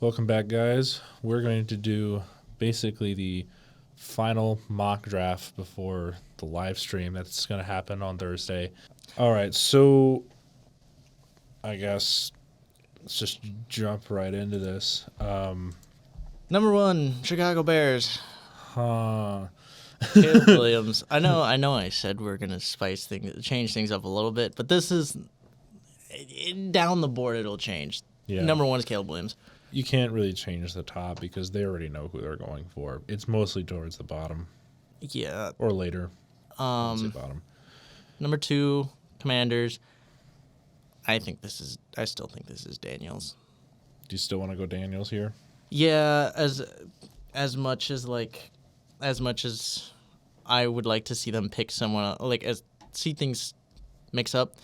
Welcome back, guys. We're going to do basically the final mock draft before the live stream that's going to happen on Thursday. All right, so I guess let's just jump right into this. Number 1, Chicago Bears. Huh. Caleb Williams. I know. I said we're gonna change things up a little bit, but this is down the board. It'll change. Yeah. Number 1 is Caleb Williams. You can't really change the top because they already know who they're going for. It's mostly towards the bottom Yeah. or later. I'd say bottom. Number 2, Commanders. I still think this is Daniels. Do you still want to go Daniels here? Yeah. As much as I would like to see them pick someone see things mix up,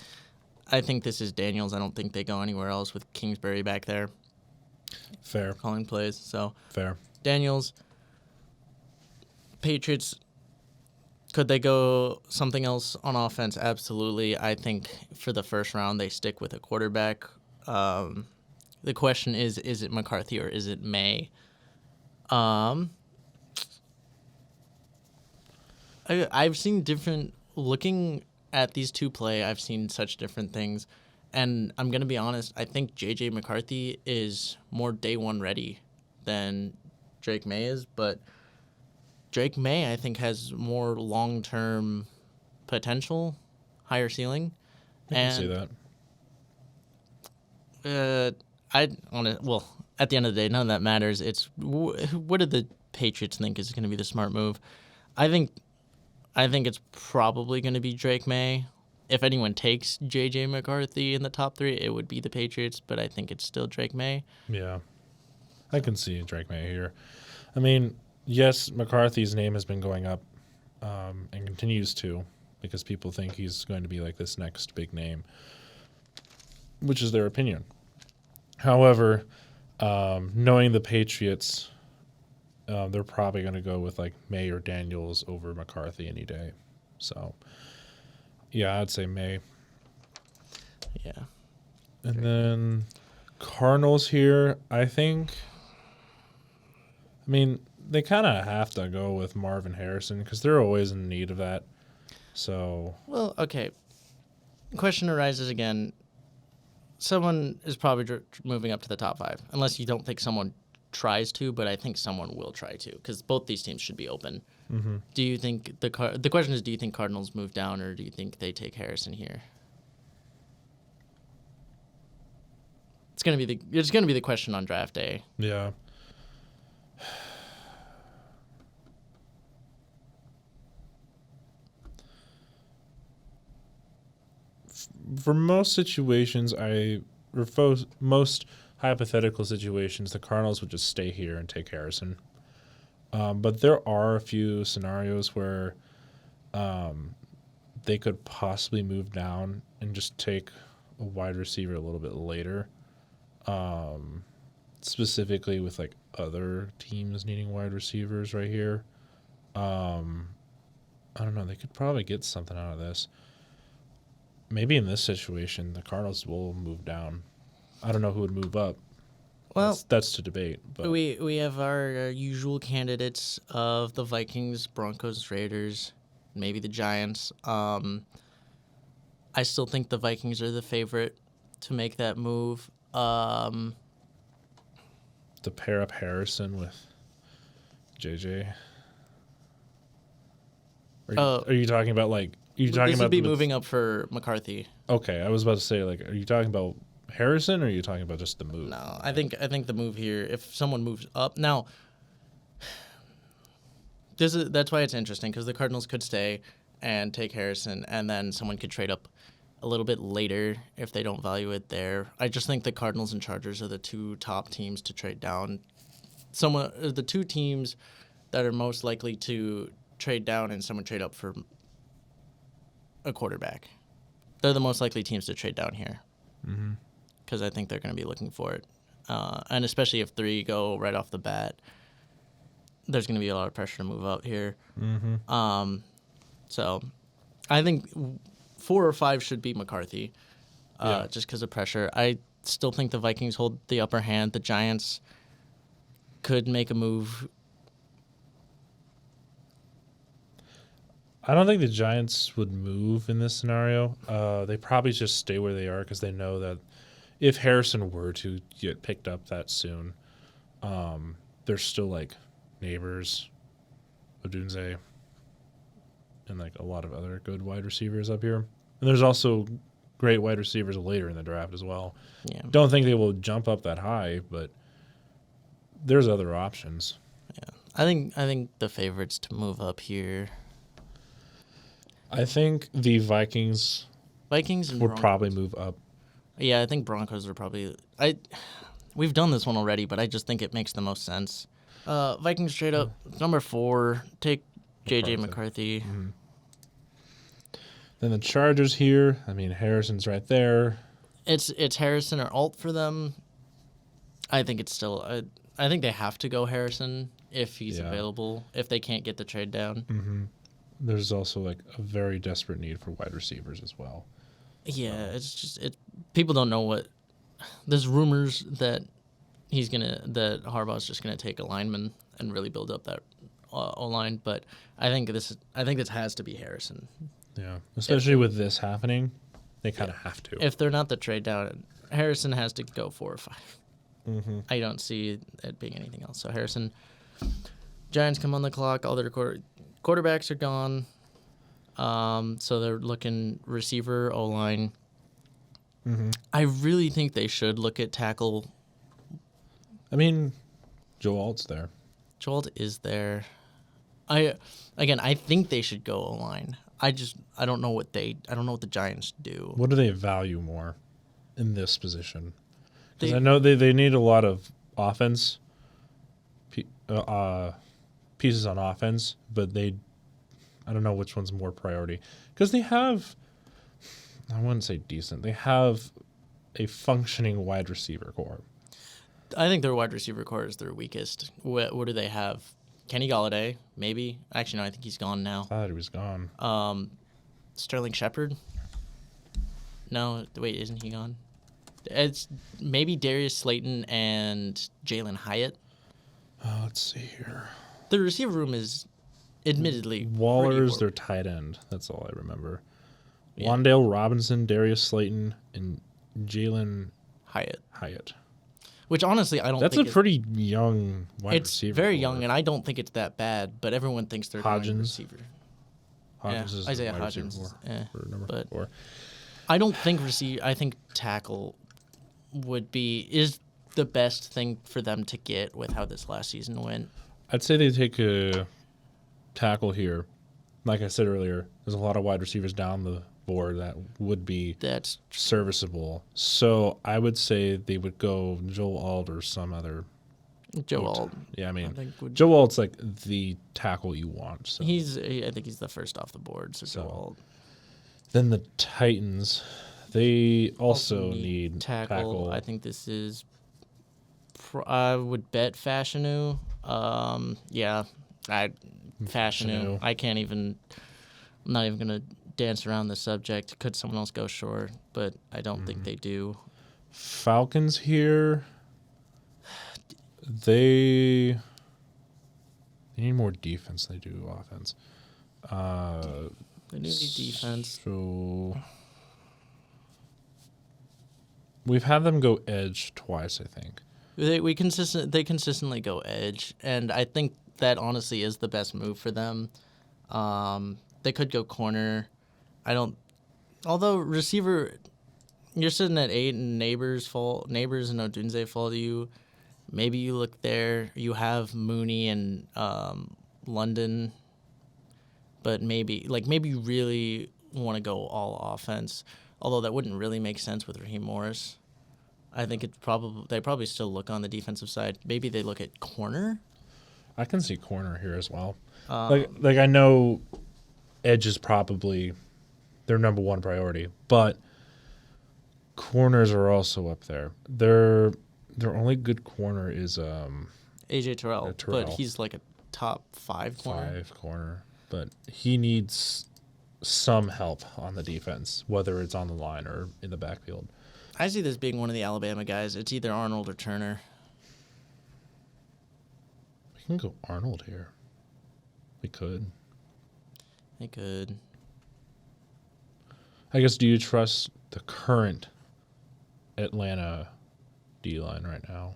I think this is Daniels. I don't think they go anywhere else with Kingsbury back there Fair. calling plays. So Fair. Daniels, Patriots, could they go something else on offense? Absolutely. I think for the first round they stick with a quarterback. The question is it McCarthy or is it May? I've seen looking at these two play, I've seen such different things. And I'm going to be honest, I think J.J. McCarthy is more day one ready than Drake May is. But Drake May, I think, has more long-term potential, higher ceiling. I can see that. At the end of the day, none of that matters. It's what do the Patriots think is going to be the smart move? I think it's probably going to be Drake May. If anyone takes J.J. McCarthy in the top 3, it would be the Patriots, but I think it's still Drake May. Yeah. I can see Drake May here. I mean, yes, McCarthy's name has been going up and continues to because people think he's going to be like this next big name, which is their opinion. However, knowing the Patriots, they're probably going to go with like May or Daniels over McCarthy any day. So, yeah, I'd say May. Yeah. And then Cardinals here, I mean, they kind of have to go with Marvin Harrison because they're always in need of that. So. Well, okay. Question arises again. Someone is probably moving up to the top 5, unless you don't think someone tries to, but I think someone will try to because both these teams should be open. Mm-hmm. Do you think the question is, do you think Cardinals move down or do you think they take Harrison here? It's gonna be the question on draft day. Yeah. For most situations, most hypothetical situations, the Cardinals would just stay here and take Harrison. But there are a few scenarios where they could possibly move down and just take a wide receiver a little bit later. Specifically with like other teams needing wide receivers right here. I don't know. They could probably get something out of this. Maybe in this situation, the Cardinals will move down. I don't know who would move up. Well, that's to debate. But we have our usual candidates of the Vikings, Broncos, Raiders, maybe the Giants. I still think the Vikings are the favorite to make that move. To pair up Harrison with JJ. Are you talking about like? This would be moving up for McCarthy. Okay, I was about to say like, are you talking about Harrison or are you talking about just the move? No, I think the move here. If someone moves up now, that's why it's interesting because the Cardinals could stay and take Harrison, and then someone could trade up a little bit later if they don't value it there. I just think the Cardinals and Chargers are the two top teams to trade down. The two teams that are most likely to trade down and someone trade up for a quarterback. They're the most likely teams to trade down here because I think they're going to be looking for it. And especially if 3 go right off the bat, there's going to be a lot of pressure to move up here. Mm-hmm. So I think 4 or 5 should be McCarthy just because of pressure. I still think the Vikings hold the upper hand. The Giants, could make a move. I don't think the Giants would move in this scenario. They probably just stay where they are because they know that if Harrison were to get picked up that soon, there's still like Neighbors, Odunze, and like a lot of other good wide receivers up here. And there's also great wide receivers later in the draft as well. Yeah. Don't think they will jump up that high, but there's other options. I think the favorites to move up here. I think the Vikings Vikings and would Broncos. probably move up. Yeah, I think Broncos are probably. We've done this one already, but I just think it makes the most sense. Vikings straight up number 4. Take JJ McCarthy. Mm-hmm. Then the Chargers here. I mean, Harrison's right there. It's Harrison or Alt for them. I think it's still. I think they have to go Harrison if he's available. If they can't get the trade down. Mm-hmm. There's also like a very desperate need for wide receivers as well. Yeah, it's just people don't know what. There's rumors that that Harbaugh's just gonna take a lineman and really build up that O line, but I think this has to be Harrison. Yeah, especially with this happening, they kind of have to. If they're not the trade down, Harrison has to go 4 or 5. Mm-hmm. I don't see it being anything else. So Harrison, Giants come on the clock. All their quarterbacks are gone. So they're looking receiver, O line. Mm-hmm. I really think they should look at tackle. I mean, Joe Alt's there. Joel is there. I think they should go O line. I don't know what the Giants do. What do they value more in this position? Because They- I know they need a lot of offense, pieces on offense, but I don't know which one's more priority. Because they have, I wouldn't say decent, they have a functioning wide receiver core. I think their wide receiver core is their weakest. What do they have? Kenny Galladay, maybe. Actually, no, I think he's gone now. I thought he was gone. Sterling Shepard. No, wait, isn't he gone? It's maybe Darius Slayton and Jalen Hyatt. Let's see here. The receiver room is admittedly Waller's pretty their tight end. That's all I remember. Yeah. Wandale Robinson, Darius Slayton, and Jalen Hyatt. Hyatt. Which honestly, I don't. That's think a pretty young wide It's receiver. very core. young, and I don't think it's that bad. But everyone thinks they're going Hodgins. receiver. Hodgins is the Isaiah wide receiver Hodgins. for number but 4. I don't think I think tackle is the best thing for them to get with how this last season went. I'd say they take a tackle here. Like I said earlier, there's a lot of wide receivers down the board that would be That's serviceable. So I would say they would go Joel Alt or some other. Joe Alt. Yeah, I I mean, think Joe Alt's like the tackle you want. So. I think he's the first off the board. So, So, Joe Alt. Then the Titans, they also need tackle. I think this is. I would bet Fashanu. Fashanu. Fashanu. I can't even. I'm not even gonna dance around the subject. Could someone else go short? But I don't think they do. Falcons here. They need more defense than they do offense. They do need defense. So we've had them go edge twice, I think. They consistently go edge, and I think that honestly is the best move for them. They could go corner. Although receiver, you're sitting at 8 and Neighbors and Odunze fall to you. Maybe you look there. You have Mooney and London, but maybe you really want to go all offense. Although that wouldn't really make sense with Raheem Morris. I think they probably still look on the defensive side. Maybe they look at corner. I can see corner here as well. Like I know edge is probably their number one priority, but corners are also up there. Their only good corner is AJ Terrell, Terrell. but he's like a top 5 corner. 5 corner, but he needs some help on the defense, whether it's on the line or in the backfield. I see this being one of the Alabama guys. It's either Arnold or Turner. can go Arnold here. We could. They could. I guess, do you trust the current Atlanta D-line right now?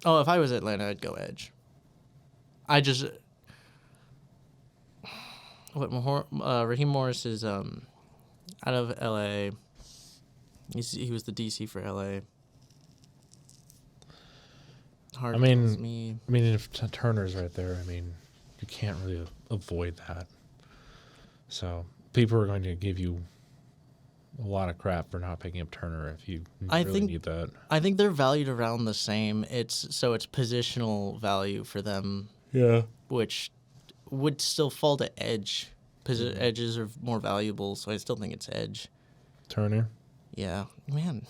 Oh, if I was Atlanta, I'd go edge. I just Raheem Morris is out of LA. He was the DC for LA. Heart I mean, tells me. if Turner's right there, you can't really avoid that. So people are going to give you a lot of crap for not picking up Turner if you really need that. I think they're valued around the same. It's positional value for them, Yeah. which would still fall to edge. Edges are more valuable, so I still think it's edge. Turner. Yeah, man.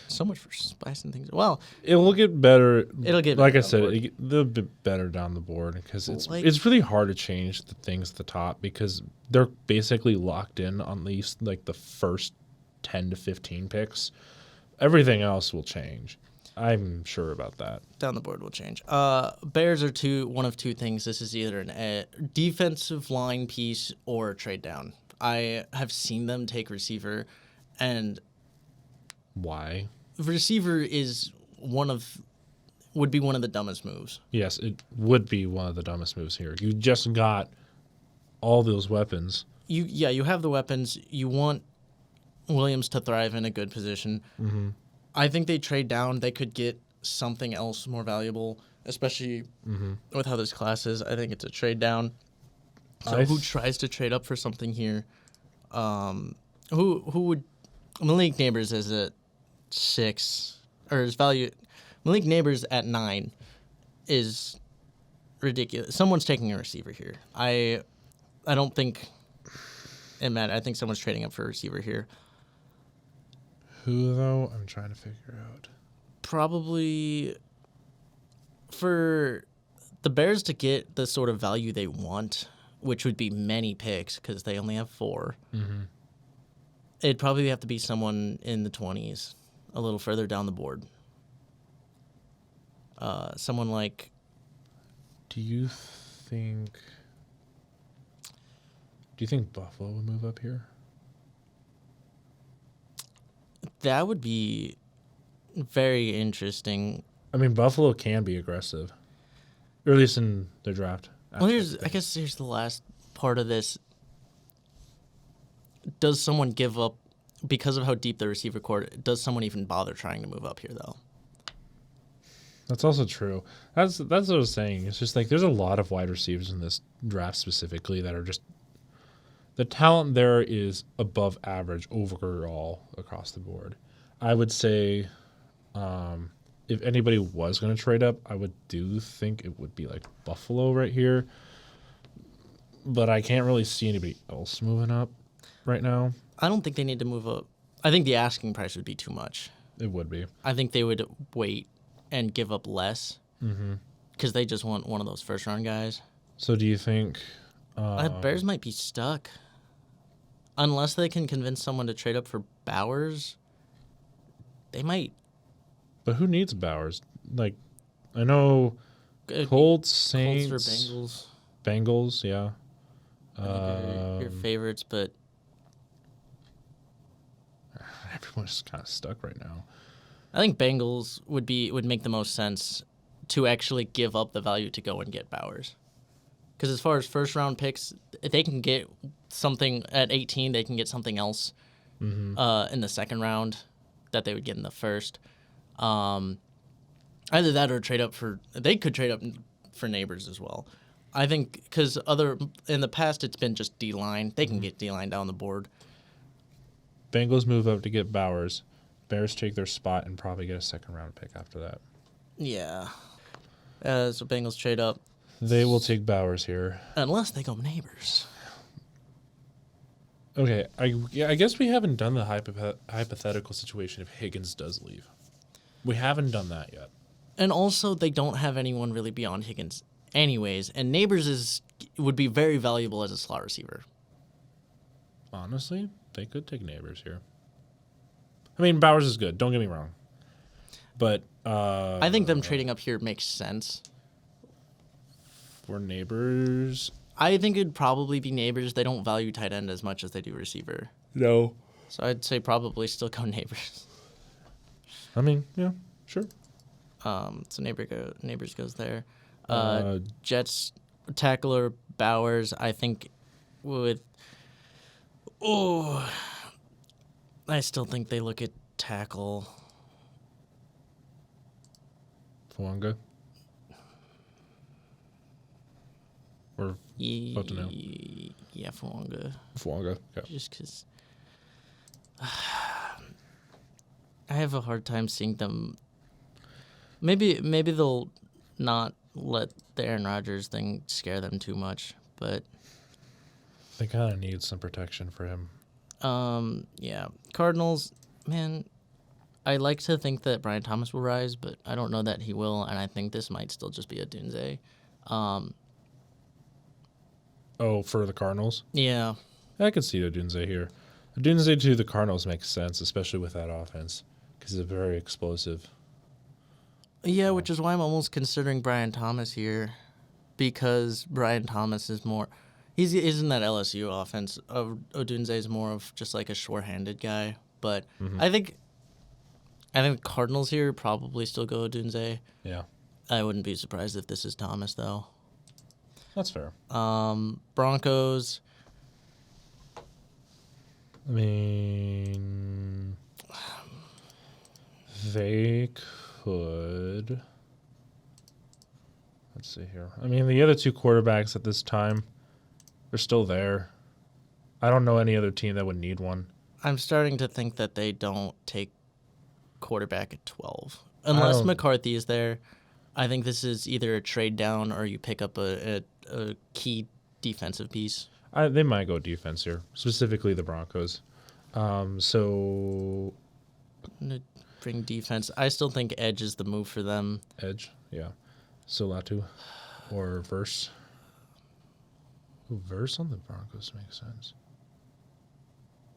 So much for spicing things. Well, it will get better. It'll get like better I said, they'll be better down the board because it's really hard to change the things at the top because they're basically locked in on least like the first 10 to 15 picks. Everything else will change. I'm sure about that. Down the board will change. Bears are one of two things. This is either a defensive line piece or a trade down. I have seen them take receiver, and why? Receiver would be one of the dumbest moves. Yes, it would be one of the dumbest moves here. You just got all those weapons. You have the weapons. You want Williams to thrive in a good position. Mm-hmm. I think they trade down. They could get something else more valuable, especially with how this class is. I think it's a trade down. So who tries to trade up for something here? Who would? Malik Neighbors is at 6, or his value. Malik Neighbors at 9 is ridiculous. Someone's taking a receiver here. I don't think it matters. I think someone's trading up for a receiver here. Who, though? I'm trying to figure out. Probably for the Bears to get the sort of value they want, which would be many picks because they only have 4. Mm-hmm. It'd probably have to be someone in the 20s, a little further down the board. Someone like... Do you think Buffalo would move up here? That would be very interesting. Buffalo can be aggressive, or at least in the draft. Well, here's the last part of this. Does someone give up because of how deep the receiver court? Does someone even bother trying to move up here, though? That's also true. That's what I was saying. It's just like there's a lot of wide receivers in this draft specifically that are just the talent there is above average overall across the board. I would say if anybody was going to trade up, I would think it would be like Buffalo right here. But I can't really see anybody else moving up right now. I don't think they need to move up. I think the asking price would be too much. It would be. I think they would wait and give up less because they just want one of those first-round guys. So do you think... Bears might be stuck. Unless they can convince someone to trade up for Bowers, they might. But who needs Bowers? Like, I know Colts, Saints... Colts or Bengals. Bengals, yeah. Your favorites, but... Everyone's just kind of stuck right now. I think Bengals would make the most sense to actually give up the value to go and get Bowers. Because as far as first-round picks, if they can get something at 18, they can get something else in the second round that they would get in the first. Either that or trade up for... They could trade up for Neighbors as well. I think because in the past, it's been just D-line. They can get D-line down the board. Bengals move up to get Bowers. Bears take their spot and probably get a second-round pick after that. Yeah. So Bengals trade up. They will take Bowers here. Unless they go Neighbors. Okay, I guess we haven't done the hypothetical situation if Higgins does leave. We haven't done that yet. And also, they don't have anyone really beyond Higgins anyways, and Neighbors would be very valuable as a slot receiver. Honestly, they could take Neighbors here. Bowers is good, don't get me wrong. But I think them trading up here makes sense. For Neighbors, I think it'd probably be Neighbors. They don't value tight end as much as they do receiver. no. So I'd say probably still go Neighbors. I mean, yeah, sure. So Neighbors goes there. Uh, Jets tackler Bowers, I think with I still think they look at tackle. Fuanga. Or Photono. Yeah, Fuanga. Fuanga. Yeah. Just because I have a hard time seeing them. Maybe they'll not let the Aaron Rodgers thing scare them too much, but They kind of need some protection for him. yeah, Cardinals, man. I like to think that Brian Thomas will rise, but I don't know that he will, and I think this might still just be a Dunze. Oh, for the Cardinals? Yeah, I could see Odunze here. Odunze to the Cardinals makes sense, especially with that offense, because he's very explosive. yeah, which is why I'm almost considering Brian Thomas here, because Brian Thomas is more. He's in that LSU offense. Odunze is more of just like a short-handed guy, but I think Cardinals here probably still go Odunze. Yeah, I wouldn't be surprised if this is Thomas though. that's fair. Broncos. I mean, they could. Let's see here. I mean, the other two quarterbacks at this time, they're still there. I don't know any other team that would need one. I'm starting to think that they don't take quarterback at 12 unless don't- McCarthy is there. I think this is either a trade down or you pick up a key defensive piece. They might go defense here, specifically the Broncos. So I'm gonna bring defense. I still think edge is the move for them. edge, yeah. So Latu or Verse. Ooh, Verse on the Broncos makes sense.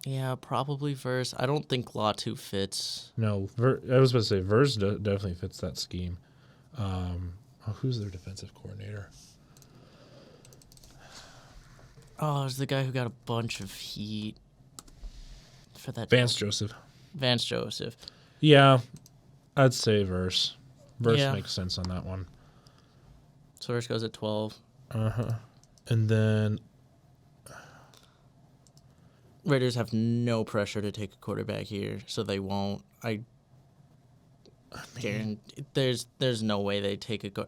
Yeah, probably Verse. I don't think Latu fits. No, I was about to say Verse definitely fits that scheme. Who's their defensive coordinator? Oh, it's the guy who got a bunch of heat for that. Vance Joseph. Vance Joseph. Yeah, I'd say Verse. Verse Yeah. makes sense on that one. So Verse goes at 12. And then Raiders have no pressure to take a quarterback here, so they won't. I guarantee there's no way they take a.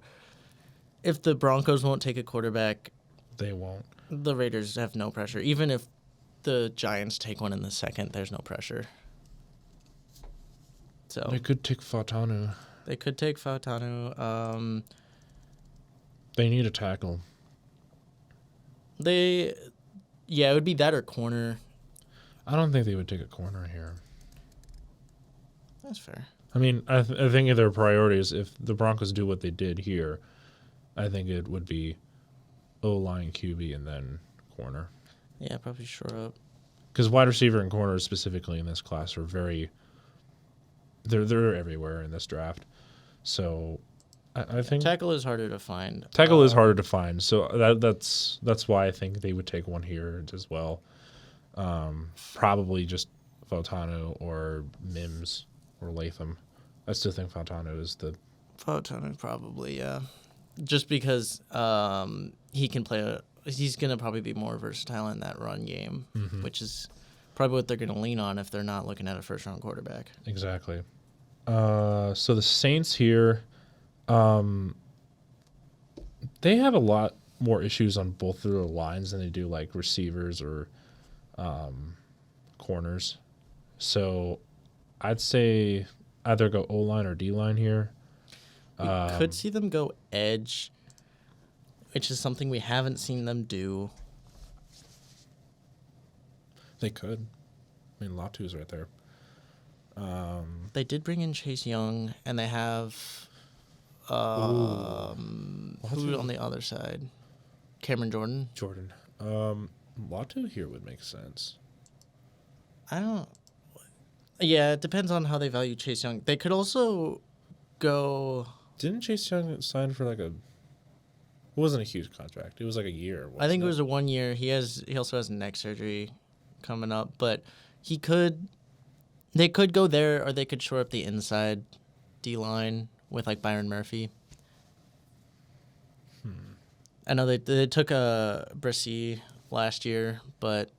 If the Broncos won't take a quarterback, they won't. the Raiders have no pressure. Even if the Giants take one in the second, there's no pressure. So They could take Fatanu. they could take Fautanu. They need a tackle. It would be that or corner. I don't think they would take a corner here. That's fair. I mean, I think their priorities, if the Broncos do what they did here, I think it would be O-line, QB, and then corner. Yeah, probably shore up. Because wide receiver and corners specifically in this class are very... They're everywhere in this draft. So I think... Tackle is harder to find. Tackle is harder to find. So that's why I think they would take one here as well. Probably just Fautanu or Mims or Latham. I still think Fautanu is the... Fautanu probably, yeah. Just because he can play he's going to probably be more versatile in that run game, which is probably what they're going to lean on if they're not looking at a first-round quarterback. Exactly. So the Saints here, they have a lot more issues on both of their lines than they do like receivers or corners. So I'd say either go O-line or D-line here. We could see them go edge, which is something we haven't seen them do. They could. I mean, Latu's right there. They did bring in Chase Young, and they have who on the other side? Cameron Jordan. Latu here would make sense. I don't. Yeah, it depends on how they value Chase Young. They could also go. Didn't Chase Young sign for like a It wasn't a huge contract. It was like a year. I think it wasn't was a 1 year. He also has neck surgery coming up, but they could go there, or they could shore up the inside D line with like Byron Murphy. I know they took a Brissy last year, but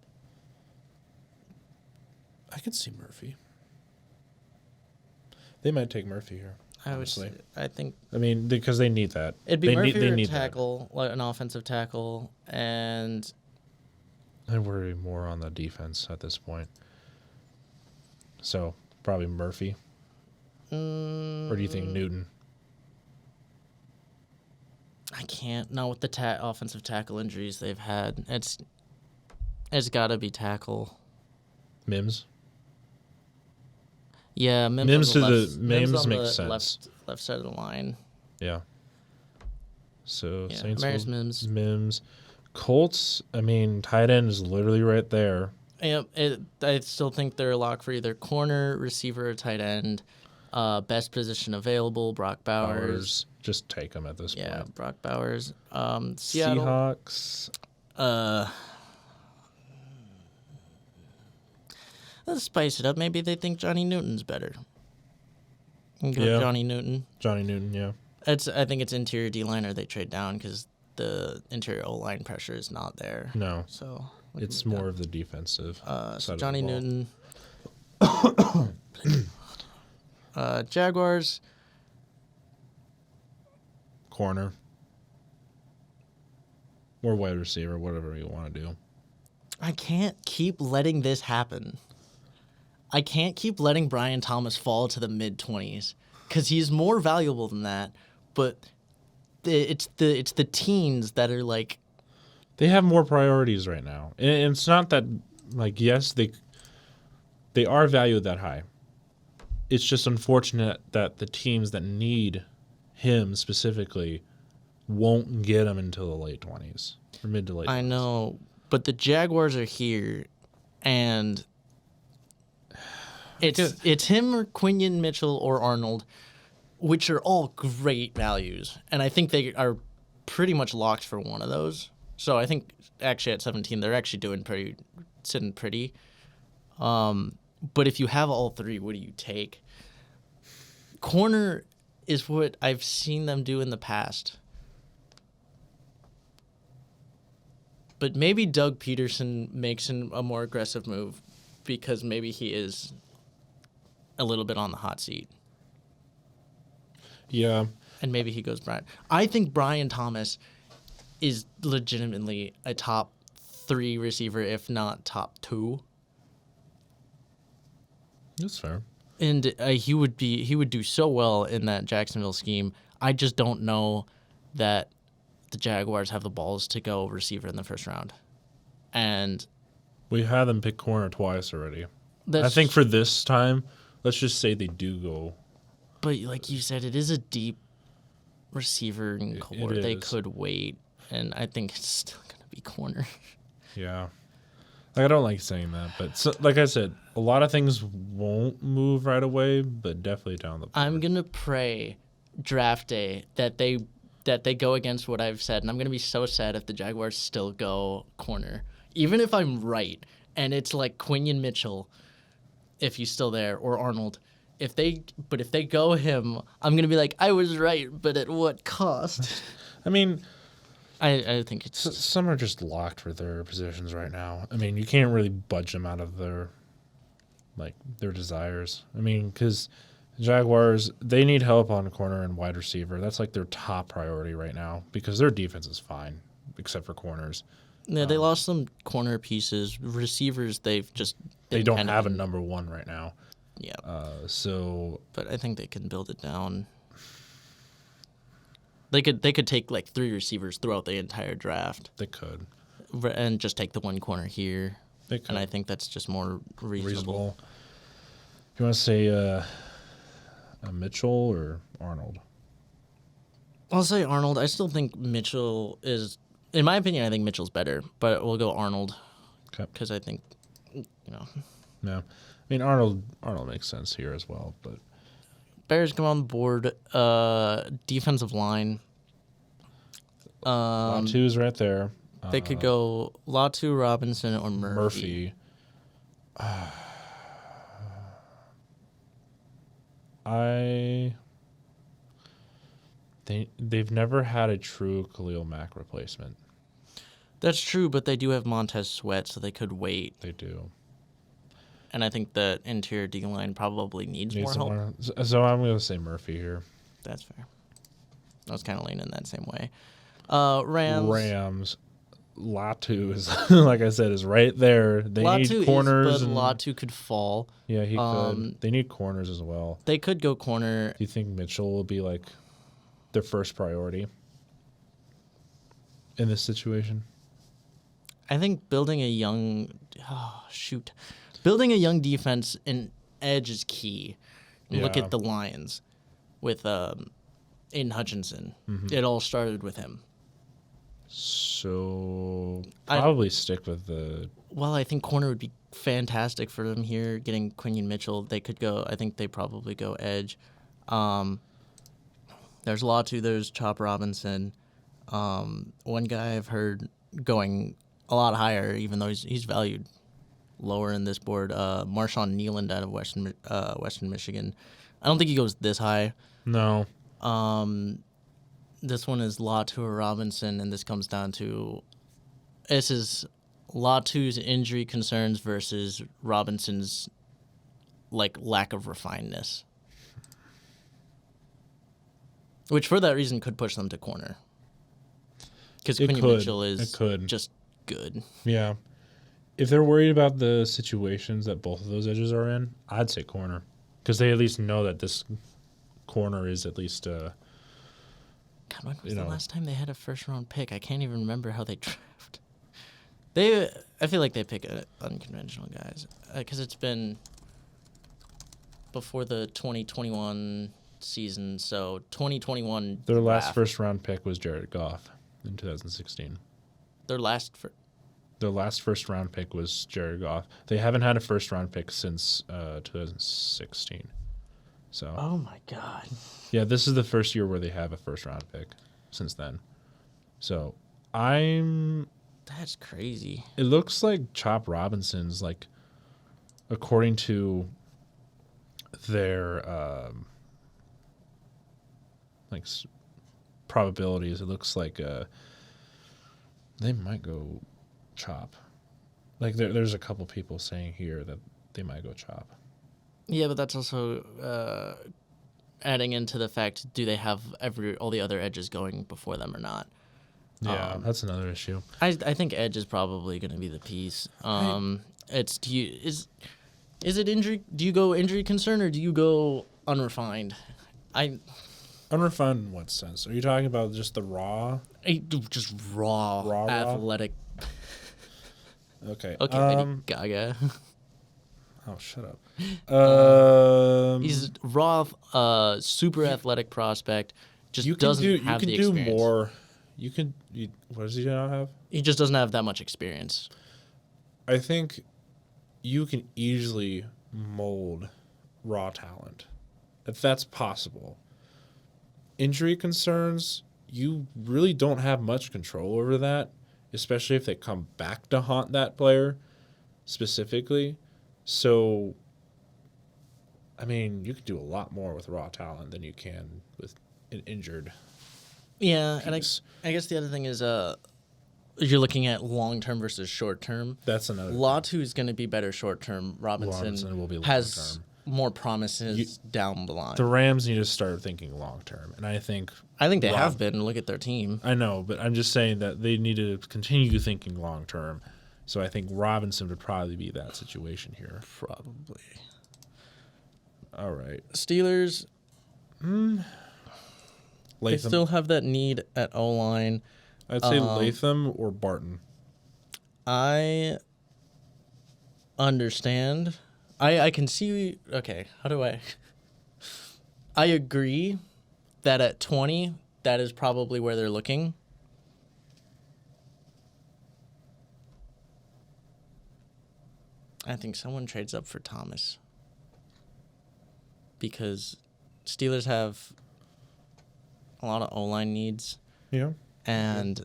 I could see Murphy. They might take Murphy here. Honestly, I think I mean, because they need that. it'd be they Murphy they or need tackle, like an offensive tackle, and that. I worry more on the defense at this point. So probably Murphy, or do you think Newton? I can't. Not with the offensive tackle injuries they've had. It's got to be tackle. Mims. Yeah, Mims on the to the Mims on makes the sense. left side of the line. Yeah. So Yeah, Saints Marius will- Mims. Mims. Colts. I mean, tight end is literally right there. Yep, I still think they're a lock for either corner, receiver, or tight end. Best position available, Brock Bowers. Just take them at this Yeah, point. Brock Bowers. Seattle. Seahawks. Let's spice it up. Maybe they think Johnny Newton's better. You can go Yeah. Johnny Newton. Johnny Newton. Yeah. I think it's interior D line or they trade down because the interior O line pressure is not there. No, So we it's can move more of the defensive down. side So of the Johnny ball. Newton. Jaguars. Corner. Or wide receiver, whatever you want to do. I can't keep letting this happen. I can't keep letting Brian Thomas fall to the mid-20s because he's more valuable than that. But it's the teens that are like, They have more priorities right now, and it's not that like yes they are valued that high. It's just unfortunate that the teams that need him specifically won't get him until the late 20s or mid to late. I 20s. know, but the Jaguars are here, and it's him or Quinion Mitchell or Arnold, which are all great values, and I think they are pretty much locked for one of those. So I think actually at 17 they're actually sitting pretty. But if you have all three, what do you take? Corner is what I've seen them do in the past. But maybe Doug Peterson makes a more aggressive move because maybe he is a little bit on the hot seat. Yeah, And maybe he goes Brian. I think Brian Thomas is legitimately a top 3 receiver, if not top 2. that's fair. And he would do so well in that Jacksonville scheme. I just don't know that the Jaguars have the balls to go receiver in the first round. And We had them pick corner twice already. that's, I think for this time, let's just say they do go. but like you said, it is a deep receiver core. They is. could wait, and I think it's still gonna be corner. Yeah. Like, I don't like saying that, but so, like I said, a lot of things won't move right away, but definitely down the board. I'm gonna pray draft day that they go against what I've said, and I'm gonna be so sad if the Jaguars still go corner, even if I'm right, and it's like Quinion Mitchell, if he's still there, or Arnold. If they go him, I'm gonna be like, I was right, but at what cost? I mean, I think it's some are just locked for their positions right now. I mean, you can't really budge them out of their desires. I mean, because Jaguars, they need help on corner and wide receiver. That's like their top priority right now because their defense is fine, except for corners. yeah. They lost some corner pieces, receivers. They They don't kind of have a number one right now. Yeah, So but I think they can build it down. They could take like 3 receivers throughout the entire draft, they could. and just take the one corner here. They could. And I think that's just more reasonable. Reasonable. You want to say a Mitchell or Arnold? I'll say Arnold. I still think Mitchell is, in my opinion, I think Mitchell's better, but we'll go Arnold Okay. because I think, Yeah. I mean, Arnold makes sense here as well, but Bears come on the board. Defensive line. Latu's right there. They could go Latu, Robinson, or Murphy. They've never had a true Khalil Mack replacement. That's true, but they do have Montez Sweat, so they could wait. They do. And I think the interior D line probably needs more help. So I'm going to say Murphy here. That's fair. I was kind of leaning that same way. Rams. Latu is, like I said, is right there. They need corners. But Latu could fall. Yeah, he could. They need corners as well. They could go corner. Do you think Mitchell will be like their first priority in this situation? I think building a young defense in edge is key. Look Yeah. at the Lions with Aiden Hutchinson. Mm-hmm. It all started with him. So probably stick with the. Well, I think corner would be fantastic for them here. Getting Quinion Mitchell, they could go. I think they probably go edge. There's Latu. There's Chop Robinson. One guy I've heard going a lot higher, even though he's valued lower in this board. Marshawn Nealand out of Western Michigan. I don't think he goes this high. No. This one is Latu or Robinson, and this comes down to this is Latu's injury concerns versus Robinson's lack of refinedness, which for that reason could push them to corner. Because Quinion Mitchell is just good. Yeah. If they're worried about the situations that both of those edges are in, I'd say corner. Because they at least know that this corner is at least... God, when was the last time they had a first-round pick? I can't even remember how they draft. I feel like they pick unconventional guys. Because it's been before the 2021 season, so 2021 Their last draft. first-round pick was Jared Goff in 2016. Their last first-round pick was Jared Goff. They haven't had a first-round pick since 2016. So. Oh my God. Yeah, this is the first year where they have a first-round pick since then. So That's crazy. It looks like Chop Robinson's according to their probabilities. It looks like they might go Chop. There's a couple people saying here that they might go Chop. Yeah, but that's also adding into the fact: do they have all the other edges going before them or not? Yeah, that's another issue. I think edge is probably going to be the piece. Is it injury? Do you go injury concern or do you go unrefined? Unrefined in what sense? Are you talking about just the raw? Just raw athletic. Okay. Okay, Lady Gaga. Oh, shut up. He's raw, super athletic prospect. Just doesn't have the experience. You can do more. What does he not have? He just doesn't have that much experience. I think you can easily mold raw talent. If that's possible. Injury concerns, you really don't have much control over that, especially if they come back to haunt that player specifically. So, I mean, you could do a lot more with raw talent than you can with an injured Yeah, piece. And I guess the other thing is you're looking at long-term versus short-term. That's another Latu is going to be better short-term. Robinson will be has long-term. More promises down the line. The Rams need to start thinking long-term, and I think they have been. Look at their team. I know, but I'm just saying that they need to continue thinking long-term. So I think Robinson would probably be that situation here. Probably. All right. Steelers. They still have that need at O-line. I'd say Latham or Barton. I understand. I can see. Okay, how do I? I agree that at 20, that is probably where they're looking. I think someone trades up for Thomas because Steelers have a lot of O-line needs. Yeah. and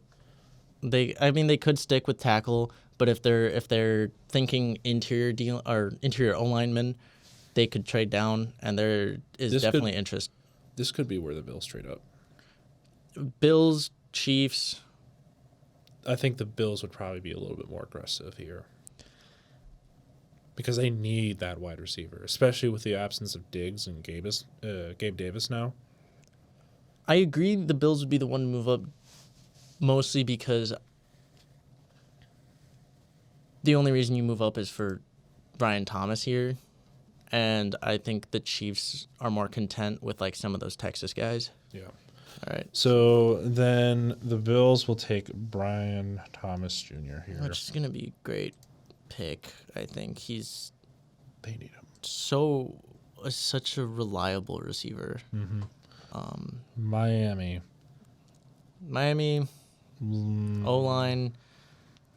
they could stick with tackle, but if they're thinking interior deal or interior O lineman, they could trade down, and there is This could- definitely interest. This could be where the Bills trade up. Bills, Chiefs. I think the Bills would probably be a little bit more aggressive here because they need that wide receiver, especially with the absence of Diggs and Gabe Davis now. I agree the Bills would be the one to move up, mostly because the only reason you move up is for Brian Thomas here, and I think the Chiefs are more content with like some of those Texas guys. Yeah. All right, So then the Bills will take Brian Thomas Jr. here. which is gonna be a great pick. I think he's They need him. such a reliable receiver. Mm-hmm. Miami. O line,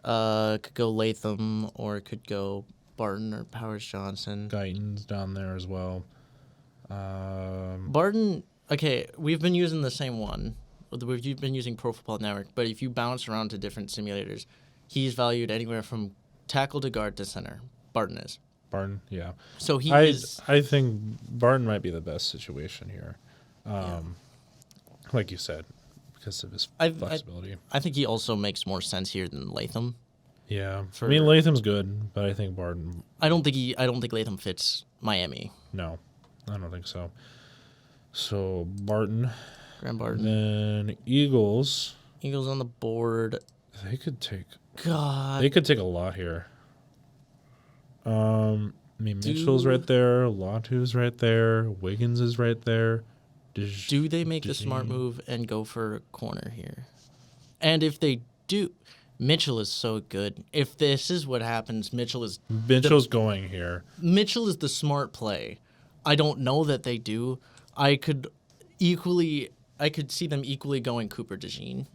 could go Latham or it could go Barton or Powers Johnson. Guyton's down there as well. Barton, okay, we've been using the same one. We've been using Pro Football Network, but if you bounce around to different simulators, he's valued anywhere from tackle to guard to center. Barton is. Barton, yeah. So he I is. think Barton might be the best situation here. Like you said, because of his flexibility. I think he also makes more sense here than Latham. Yeah. For- I mean, Latham's good, but I think Barton, I don't think Latham fits Miami. no. I don't think so. So, Barton. Graham Barton. Then Eagles, Eagles on the board. they could take God. a lot here. I mean, Mitchell's right there, Latu's right there, Wiggins is right there. Do they make the smart Dejean. move and go for a corner here? And if they do, Mitchell is so good. If this is what happens, Mitchell's going here. Mitchell is the smart play. I don't know that they do. I could see them equally going Cooper DeJean,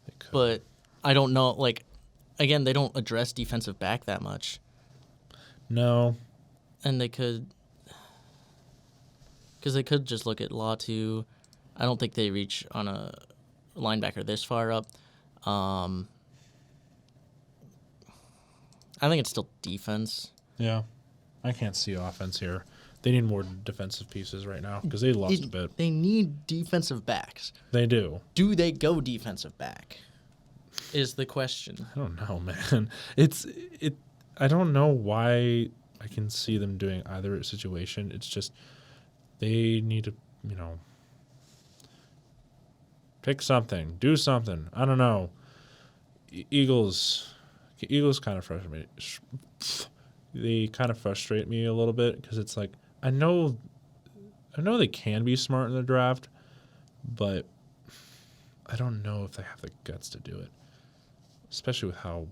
They could. but I don't know. Like, again, they don't address defensive back that much, No. and they could, because they could just look at Latu. I don't think they reach on a linebacker this far up. I think it's still defense. Yeah. I can't see offense here. They need more defensive pieces right now because they lost a bit. They need defensive backs. They do. Do they go defensive back? Is the question. I don't know, man. I don't know why I can see them doing either situation. It's just they need to, pick something, do something. I don't know. Eagles kind of frustrate me. They kind of frustrate me a little bit because it's like I know they can be smart in the draft, but I don't know if they have the guts to do it, especially with how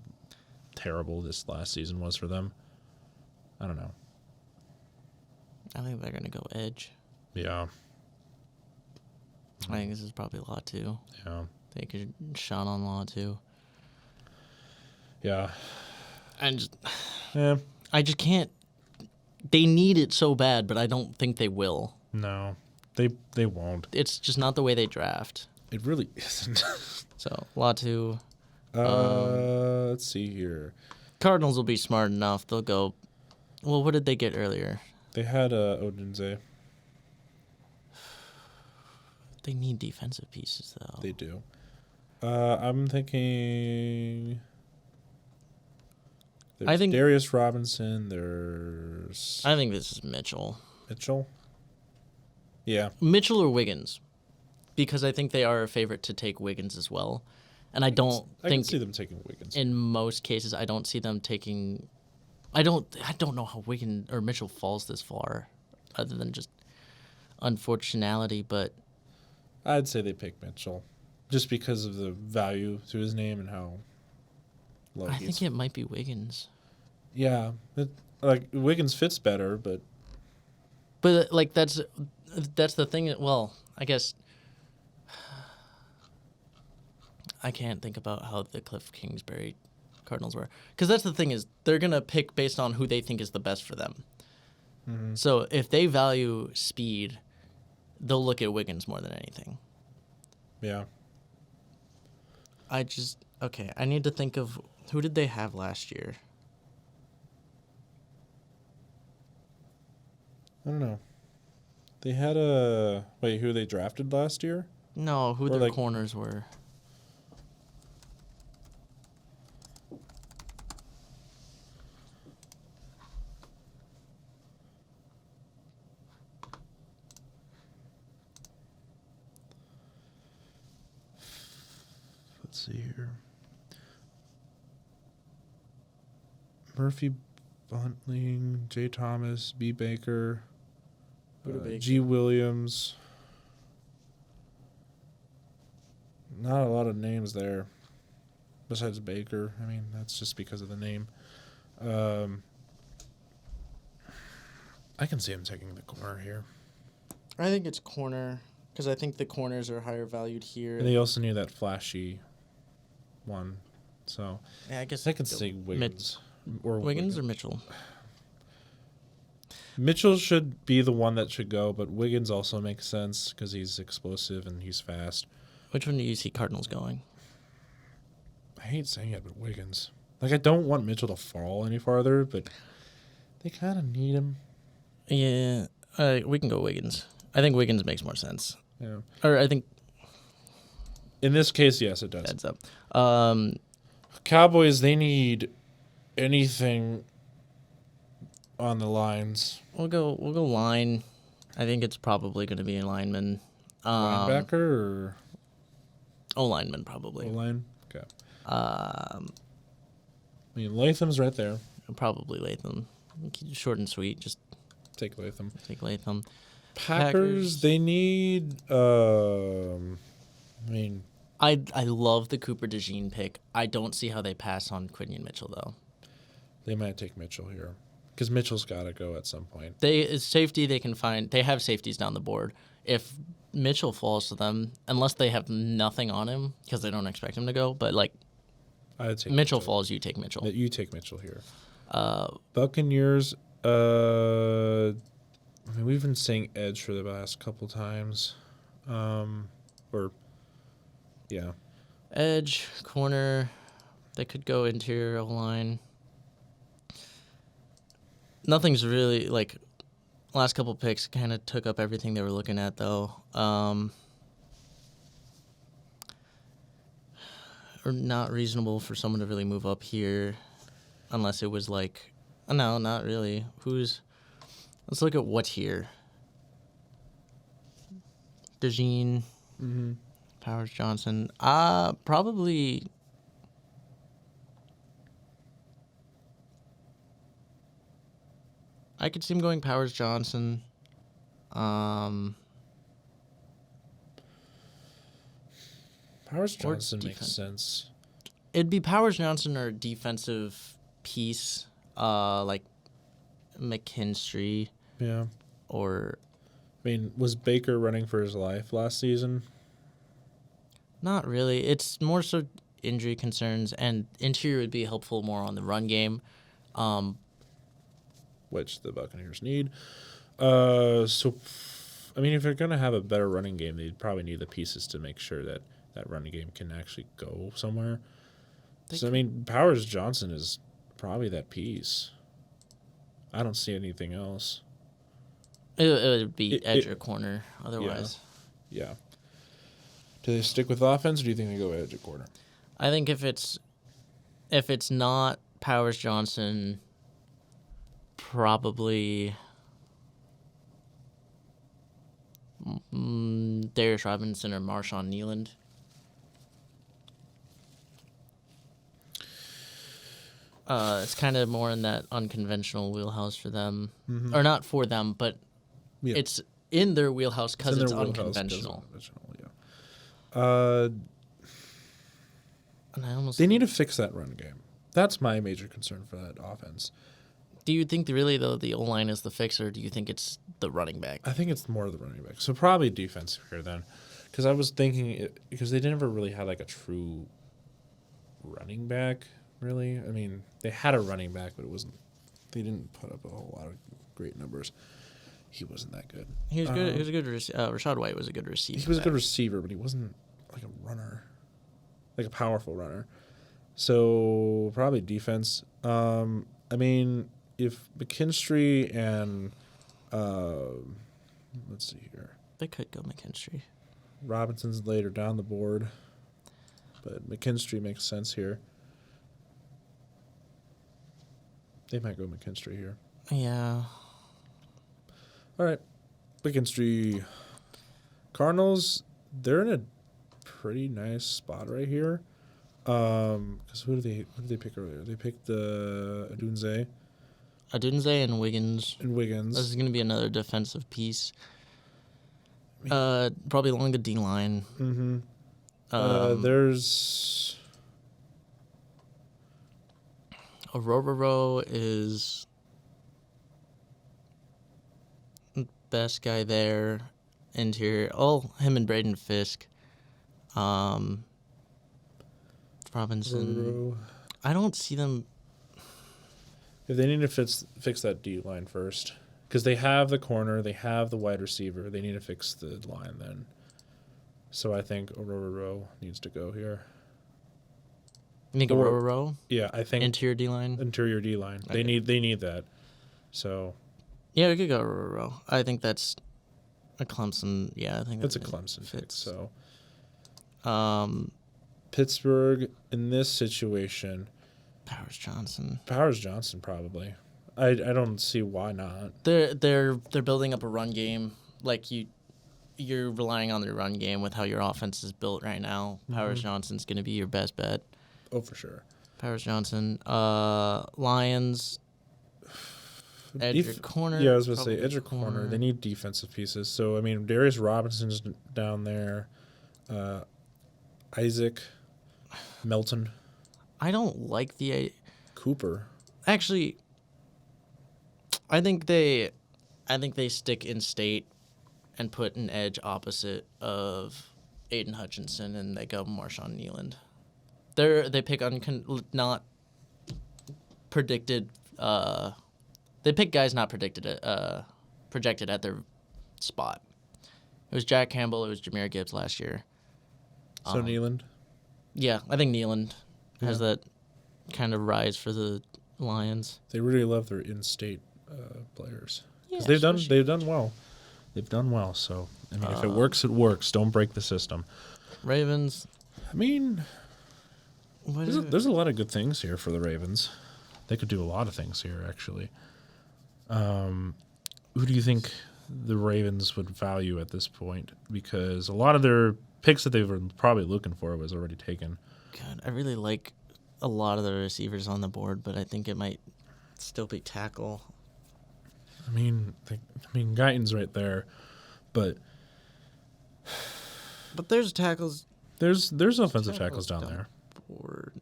terrible this last season was for them. I don't know. I think they're gonna go edge. Yeah, I think this is probably Law too. yeah, They could shot on Law too. yeah. And just, Yeah, I just can't. They need it so bad, but I don't think they will. no, they won't. It's just not the way they draft. It really isn't. So Law two. Let's see here. Cardinals will be smart enough. They'll go. Well, what did they get earlier? They had Odunze. They need defensive pieces though. They do. I'm thinking. There's I think- Darius Robinson. There's I think this is Mitchell. Mitchell. Yeah, Mitchell or Wiggins, because I think they are a favorite to take Wiggins as well, and I don't I can think see them taking Wiggins. in most cases I don't see them taking. I don't know how Wiggins or Mitchell falls this far, other than just unfortunality. But I'd say they pick Mitchell, just because of the value to his name and how low I he is. think it might be Wiggins. Yeah, like Wiggins fits better, but But like that's the thing. Well, I guess I can't think about how the Cliff Kingsbury Cardinals were, because that's the thing is they're gonna pick based on who they think is the best for them. Mm-hmm. So if they value speed, they'll look at Wiggins more than anything. Yeah. I need to think of who did they have last year. I don't know. They had a wait. Who they drafted last year? No, who Or their like- corners were. Let's see here. Murphy Buntling, Jay Thomas, B. Baker, Buda Baker. G. Williams. Not a lot of names there. Besides Baker. I mean, that's just because of the name. I can see him taking the corner here. I think it's corner because I think the corners are higher valued here. And they also need that flashy one. So Yeah, I guess I can say Wiggins. Or Wiggins or Mitchell. Mitchell should be the one that should go, but Wiggins also makes sense because he's explosive and he's fast. Which one do you see Cardinals going? I hate saying it, but Wiggins. Like, I don't want Mitchell to fall any farther, but they kind of need him. Yeah, we can go Wiggins. I think Wiggins makes more sense. Yeah. Or I think In this case, yes, it does. heads up. Cowboys, they need anything on the lines. We'll go line. I think it's probably going to be a lineman. Linebacker or O-lineman probably. O-line? Okay. Um, I mean, Latham's right there. Probably Latham. Keep it short and sweet. Just Take Latham. take Latham. Packers, they need. I mean, I love the Cooper DeJean pick. I don't see how they pass on Quinion Mitchell though. they might take Mitchell here because Mitchell's got to go at some point. Safety they can find. They have safeties down the board. If Mitchell falls to them, unless they have nothing on him because they don't expect him to go, but like I'd take Mitchell falls, you take Mitchell. You take Mitchell here. Uh, Buccaneers. I mean, we've been saying edge for the last couple times, yeah. Edge, corner. They could go interior O-line. Nothing's really like last couple picks kind of took up everything they were looking at though. Or not reasonable for someone to really move up here unless it was like no, not really. Let's look at what here. DeJean, Mm-hmm. Powers Johnson. Probably. I could see him going Powers Johnson. Powers Or Johnson makes defense. sense. It'd be Powers Johnson or a defensive piece, like McKinstry Yeah. or I mean, was Baker running for his life last season? not really. It's more so injury concerns, and interior would be helpful more on the run game. Which the Buccaneers need. I mean, if you're going to have a better running game, they'd probably need the pieces to make sure that that running game can actually go somewhere. So, I mean, Powers Johnson is probably that piece. I don't see anything else. It would be edge or corner otherwise. Yeah. Do they stick with offense, or do you think they go edge or corner? I think if it's not Powers Johnson, probably Darius Robinson or Marshawn Nealand. It's kind of more in that unconventional wheelhouse for them, or not for them, but Yeah. it's in their wheelhouse because in it's their wheelhouse 'cause unconventional. yeah. And I almost They need to fix that run game. That's my major concern for that offense. Do you think really though the O line is the fix, or do you think it's the running back? I think it's more the running back. So probably defensive here then, because I was thinking because they never really had like a true running back. Really, I mean, they had a running back, but it wasn't. They didn't put up a whole lot of great numbers. He wasn't that good. He was good. He was a good. Rashad White was a good receiver. He was a good receiver, but he wasn't runner, like a powerful runner. So probably defense. I mean, if McKinstry and let's see here, They could go McKinstry. Robinson's later down the board, but McKinstry makes sense here. They might go McKinstry here. Yeah. All right, McKinstry. Cardinals, they're in a pretty nice spot right here. Because what did they pick earlier? They picked the Adunze Adunze and Wiggins. and Wiggins. This is going to be another defensive piece. Probably along the D line. Mm-hmm. There's Aurora is best guy there. Interior. Oh, him and Braden Fisk. Robinson. I don't see them. If they need to fix that D line first, because they have the corner, they have the wide receiver, they need to fix the line then. So I think Aurora needs to go here. You think Aurora? Yeah, I think Interior D line. interior D line. Okay. They need that. So Yeah, we could go Aurora. I think that's a Clemson. Yeah, I think it's a that Clemson pick. fits. So Um, Pittsburgh in this situation, Powers Johnson. Powers Johnson probably. I don't see why not. They're building up a run game. Like you're relying on their run game with how your offense is built right now. Powers Johnson's going to be your best bet. Oh, for sure. Powers Johnson. Lions. Edge or corner. Yeah, I was going to say probably edge or corner. They need defensive pieces. So, I mean, Darius Robinson's down there. Isaac Melton. I don't like the. Cooper. Actually, I think they stick in state and put an edge opposite of Aiden Hutchinson, and they go Marshawn Nealand. They pick not predicted. They pick guys not predicted projected at their spot. It was Jack Campbell. It was Jahmyr Gibbs last year. So, Nealand. Yeah, I think Nealand has that kind of rise for the Lions. They really love their in-state players. Yeah, They've done well. They've done well. So, I mean, if it works, it works. Don't break the system. Ravens. I mean, there's a lot of good things here for the Ravens. They could do a lot of things here, actually. Who do you think the Ravens would value at this point? Because a lot of their picks that they were probably looking for was already taken. God, I really like a lot of the receivers on the board, but I think it might still be tackle. I mean, Guyton's right there, but there's tackles. there's offensive tackles down there. Board.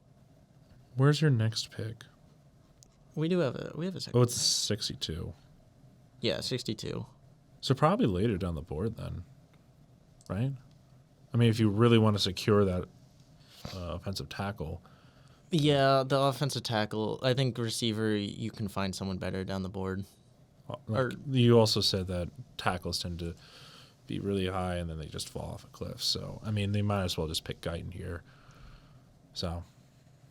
Where's your next pick? We have a second. Oh, it's 62. Yeah, 62. So probably later down the board then, right? I mean, if you really want to secure that offensive tackle. Yeah, the offensive tackle. I think receiver, you can find someone better down the board. You also said that tackles tend to be really high and then they just fall off a cliff. So, I mean, they might as well just pick Guyton here. So,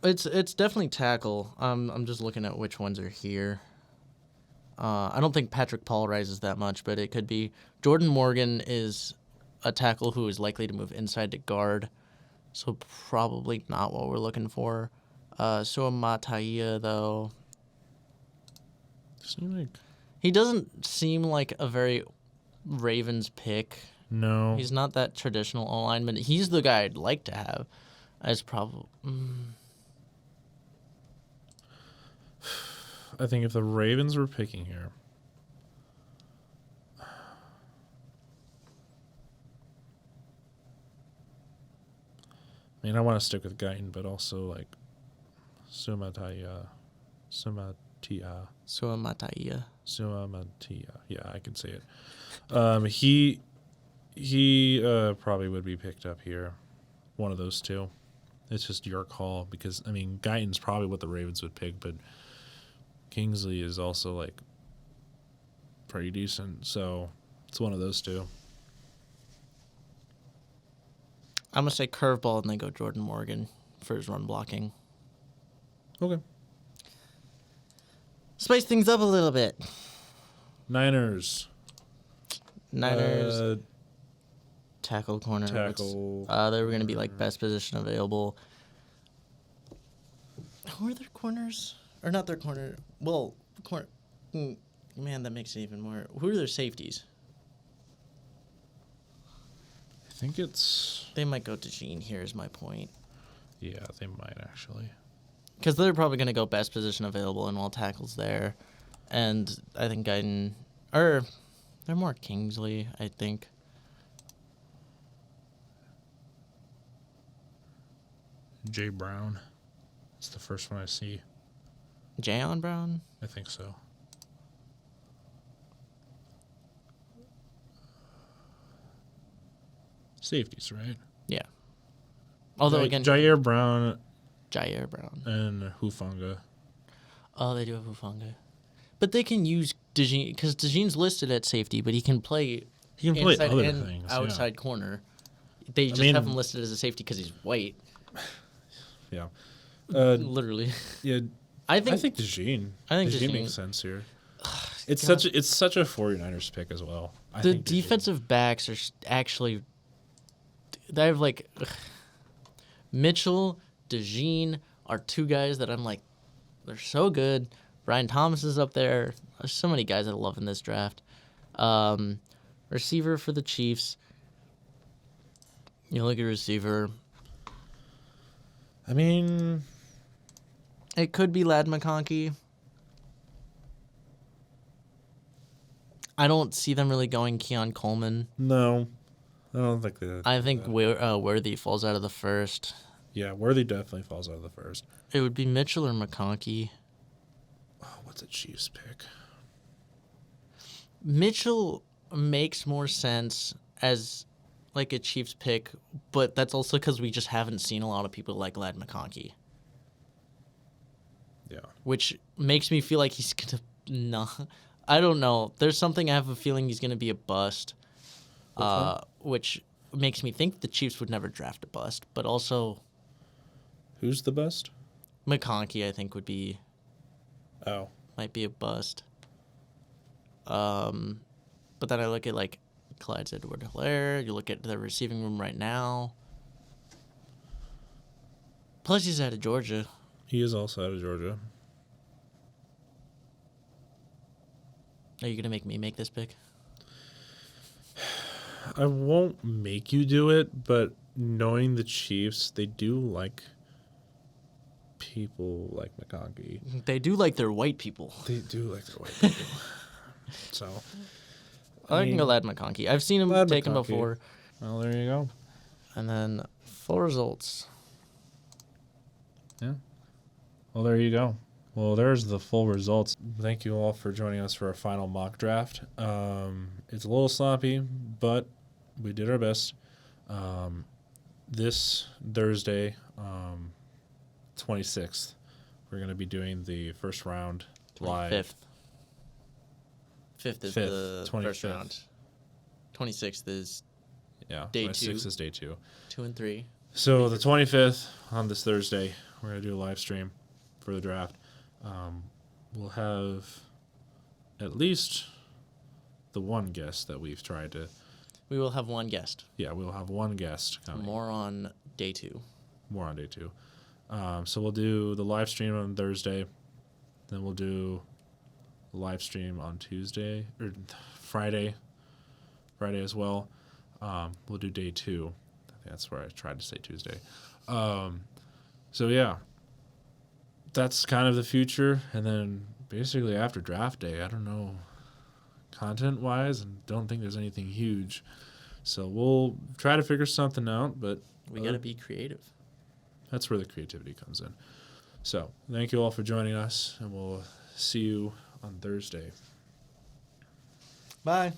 It's definitely tackle. I'm just looking at which ones are here. I don't think Patrick Paul rises that much, but it could be. Jordan Morgan is a tackle who is likely to move inside to guard, so probably not what we're looking for. Sua Mataia, though, he doesn't seem like a very Ravens pick. no. He's not that traditional alignment. He's the guy I'd like to have as probably. I think if the Ravens were picking here, I mean, I want to stick with Guyton, but also like Sumataia. Yeah, I can say it. He probably would be picked up here. One of those two. It's just your call because, I mean, Guyton's probably what the Ravens would pick, but Kingsley is also, like, pretty decent. So it's one of those two. I'm going to say curveball and then go Jordan Morgan for his run blocking. Okay. Spice things up a little bit. Niners. Tackle corner. Tackle. They were going to be like best position available. Who are their corners? Or not their corner. Well, man, that makes it even more. Who are their safeties? I think it's... They might go to Gene here is my point. Yeah, they might actually. Because they're probably going to go best position available and all tackles there. And I think Guyton... Or they're more Kingsley, I think. Jay Brown. It's the first one I see. Jayon Brown? I think so. Safeties, right? Yeah. Although, again... Jair Brown Jair Brown. and Hufanga. Oh, they do have Hufanga. But they can use DeJean... Because DeJean's listed at safety, but he can play... He can play inside other and things. outside corner. They just mean- have him listed as a safety because he's white. Yeah. Literally. Yeah. I I think think DeJean. I think DeJean DeJean- makes sense here. It's God. such a 49ers pick as well. I the think DeJean- defensive backs are actually... They have, like... Mitchell, DeJean are two guys that I'm like... They're so good. Brian Thomas is up there. There's so many guys that I love in this draft. Receiver for the Chiefs. You look at receiver. I mean, It could be Lad McConkey. I don't see them really going Keon Coleman. no. I don't think that. I think Worthy falls out of the first. Yeah, Worthy definitely falls out of the first. It would be Mitchell or McConkey. Oh, what's a Chiefs pick? Mitchell makes more sense as like a Chiefs pick, but that's also because we just haven't seen a lot of people like Lad McConkey, Yeah. which makes me feel like he's gonna not. I don't know. There's something I have a feeling he's gonna be a bust, which makes me think the Chiefs would never draft a bust. But also Who's the best? McConkey, I think Oh. might be a bust. But then I look at like Clyde Edward-Helaire. You look at the receiving room right now. Plus, he's out of Georgia. He is also out of Georgia. Are you gonna make me make this pick? I won't make you do it, but knowing the Chiefs, they do like people like McConkey. They do like their white people. They do like their white people. So, I can mean, go Lad McConkey. I've seen him Lad take him McConkey. before. well, there you go. And then full results. Yeah. Well, there you go. Well, there's the full results. Thank you all for joining us for our final mock draft. It's a little sloppy, but we did our best. This Thursday, 26th, we're going to be doing the first round live. 25th. 5th is Fifth, the 25th. first round. 26th is Yeah, Day 26th 2. is day 2. 2 and 3. So the 25th on this Thursday, we're going to do a live stream for the draft. We'll have at least the one guest that we've tried to. We will have one guest. Yeah, we'll have one guest coming. More on day 2. More on day 2. So we'll do the live stream on Thursday. Then we'll do a live stream on Tuesday or Friday as well. We'll do day 2. I think that's where I tried to say Tuesday. So yeah, that's kind of the future. And then basically after draft day, I don't know content wise, and don't think there's anything huge. So we'll try to figure something out, but We got to be creative. that's where the creativity comes in. So thank you all for joining us, and we'll see you on Thursday. Bye.